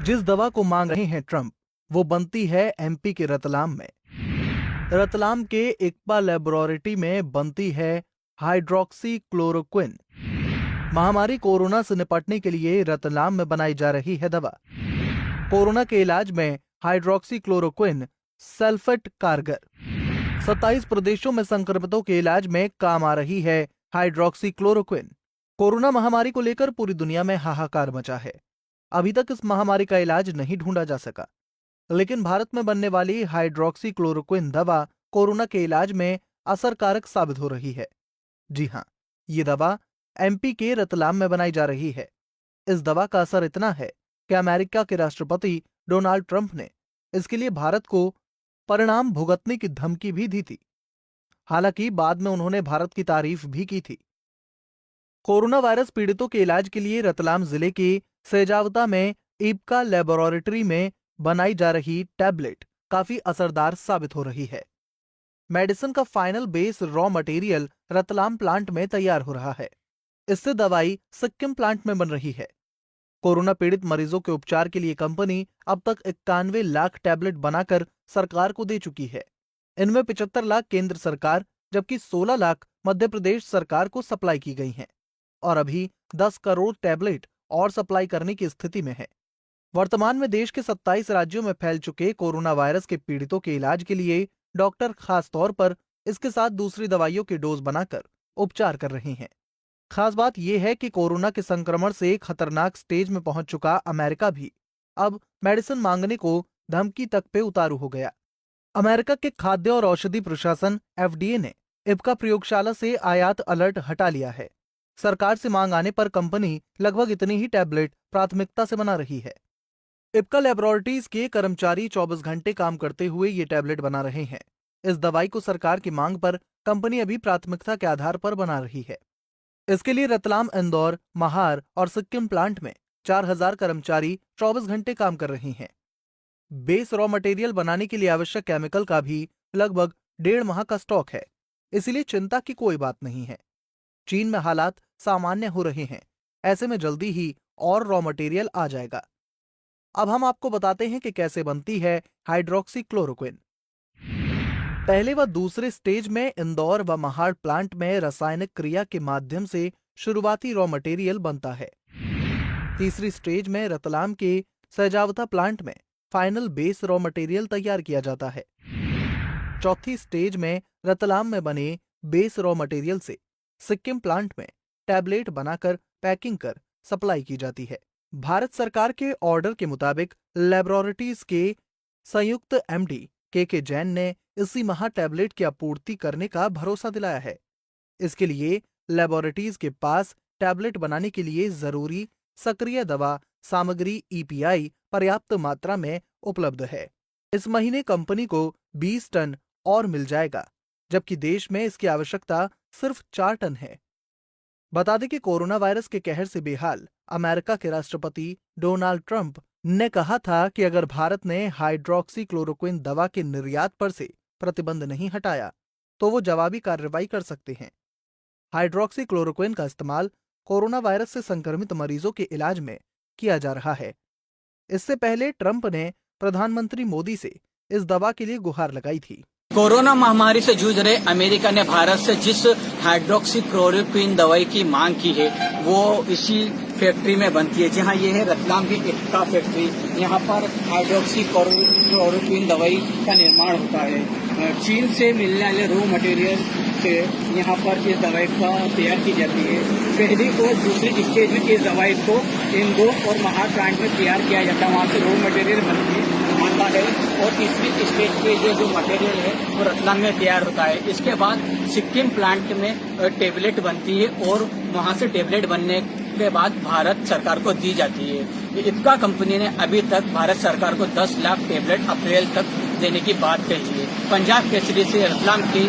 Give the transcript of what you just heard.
जिस दवा को मांग रहे हैं ट्रंप, वो बनती है एमपी के रतलाम में। रतलाम के इक्बा लेबोरेटरी में बनती है हाइड्रोक्सी क्लोरोक्विन। महामारी कोरोना से निपटने के लिए रतलाम में बनाई जा रही है दवा। कोरोना के इलाज में हाइड्रोक्सी क्लोरोक्विन सल्फेट कारगर। 27 प्रदेशों में संक्रमितों के इलाज में काम आ रही है हाइड्रोक्सी क्लोरोक्विन। कोरोना महामारी को लेकर पूरी दुनिया में हाहाकार मचा है। अभी तक इस महामारी का इलाज नहीं ढूंढा जा सका, लेकिन भारत में बनने वाली हाइड्रोक्सी क्लोरोक्विन दवा कोरोना के इलाज में असरकारक साबित हो रही है। जी हां, ये दवा एमपी के रतलाम में बनाई जा रही है। इस दवा का असर इतना है कि अमेरिका के राष्ट्रपति डोनाल्ड ट्रंप ने इसके लिए भारत को परिणाम भुगतने की धमकी भी दी थी। हालांकि बाद में उन्होंने भारत की तारीफ भी की थी। कोरोना वायरस पीड़ितों के इलाज के लिए रतलाम जिले के सेजावता में इब्का लेबोरेटरी में बनाई जा रही टैबलेट काफी असरदार साबित हो रही है। मेडिसिन का final base raw material Ratlam plant में तैयार हो रहा है। इससे दवाई सिक्किम प्लांट में बन रही है। कोरोना पीड़ित मरीजों के उपचार के लिए कंपनी अब तक 91 लाख टैबलेट बनाकर सरकार को दे चुकी है। इनमें 75 लाख केंद्र सरकार जबकि 16 लाख मध्य प्रदेश सरकार को सप्लाई की गई हैं और अभी 10 करोड़ टैबलेट और सप्लाई करने की स्थिति में है। वर्तमान में देश के 27 राज्यों में फैल चुके कोरोना वायरस के पीड़ितों के इलाज के लिए डॉक्टर खास तौर पर इसके साथ दूसरी दवाइयों के डोज बनाकर उपचार कर रहे हैं। खास बात यह है कि कोरोना के संक्रमण से खतरनाक स्टेज में पहुंच चुका अमेरिका भी अब मेडिसिन मांगने को धमकी तक पे उतारू हो गया। अमेरिका के खाद्य और औषधि प्रशासन FDA ने इब्का प्रयोगशाला से आयात अलर्ट हटा लिया है। सरकार से मांग आने पर कंपनी लगभग इतनी ही टैबलेट प्राथमिकता से बना रही है। इब्का लैबोरेटरीज के कर्मचारी 24 घंटे काम करते हुए ये टैबलेट बना रहे हैं। इस दवाई को सरकार की मांग पर कंपनी अभी प्राथमिकता के आधार पर बना रही है। इसके लिए रतलाम, इंदौर, महार और सिक्किम प्लांट में 4000 कर्मचारी 24 घंटे काम कर रहे हैं। बेस रॉ मटेरियल बनाने के लिए आवश्यक केमिकल का भी लगभग 1.5 माह का स्टॉक है, इसलिए चिंता की कोई बात नहीं है। चीन में हालात सामान्य हो रहे हैं, ऐसे में जल्दी ही और रॉ मटेरियल आ जाएगा। अब हम आपको बताते हैं कि कैसे बनती है हाइड्रोक्सी क्लोरोक्विन। पहले व दूसरे स्टेज में इंदौर व महाड़ प्लांट में रासायनिक क्रिया के माध्यम से शुरुआती रॉ मटेरियल बनता है। तीसरी स्टेज में रतलाम के सजावता प्लांट में फाइनल बेस रॉ मटेरियल तैयार किया जाता है। चौथी स्टेज में रतलाम में बने बेस रॉ मटेरियल से सिक्किम प्लांट में टैबलेट बनाकर पैकिंग कर सप्लाई की जाती है। भारत सरकार के ऑर्डर के मुताबिक लैबोरेटरीज के संयुक्त MD के जैन ने इसी माह टैबलेट की आपूर्ति करने का भरोसा दिलाया है। इसके लिए लैबोरेटरीज के पास टैबलेट बनाने के लिए जरूरी सक्रिय दवा सामग्री EPI पर्याप्त मात्रा में उपलब्ध है। इस महीने कंपनी को 20 टन और मिल जाएगा, जबकि देश में इसकी आवश्यकता सिर्फ 4 टन है। बता दें कि कोरोना वायरस के कहर से बेहाल अमेरिका के राष्ट्रपति डोनाल्ड ट्रंप ने कहा था कि अगर भारत ने हाइड्रोक्सी क्लोरोक्विन दवा के निर्यात पर से प्रतिबंध नहीं हटाया तो वो जवाबी कार्रवाई कर सकते हैं। हाइड्रोक्सी क्लोरोक्विन का इस्तेमाल कोरोना वायरस से संक्रमित मरीजों के इलाज में किया जा रहा है। इससे पहले ट्रंप ने प्रधानमंत्री मोदी से इस दवा के लिए गुहार लगाई थी। कोरोना महामारी से जूझ रहे अमेरिका ने भारत से जिस हाइड्रोक्सी क्लोरोक्विन दवाई की मांग की है वो इसी फैक्ट्री में बनती है। जहां ये है रतलाम की इब्का फैक्ट्री, यहाँ पर हाइड्रोक्सी क्लोरोक्विन दवाई का निर्माण होता है। चीन से मिलने वाले रॉ मटेरियल से यहाँ पर इस दवाई का तैयार की जाती है। पहली और दूसरी स्टेज में इस दवाई को इंदौर और महाड़ प्लांट में तैयार किया जाता है, वहाँ से रॉ मटेरियल बनता है और तीसरी स्टेज पे जो मटेरियल है वो रतलाम में तैयार होता है। इसके बाद सिक्किम प्लांट में टेबलेट बनती है और वहाँ से टेबलेट बनने के बाद भारत सरकार को दी जाती है। इब्का कंपनी ने अभी तक भारत सरकार को 10 लाख टेबलेट अप्रैल तक देने की बात कही है। पंजाब केसरी से रतलाम की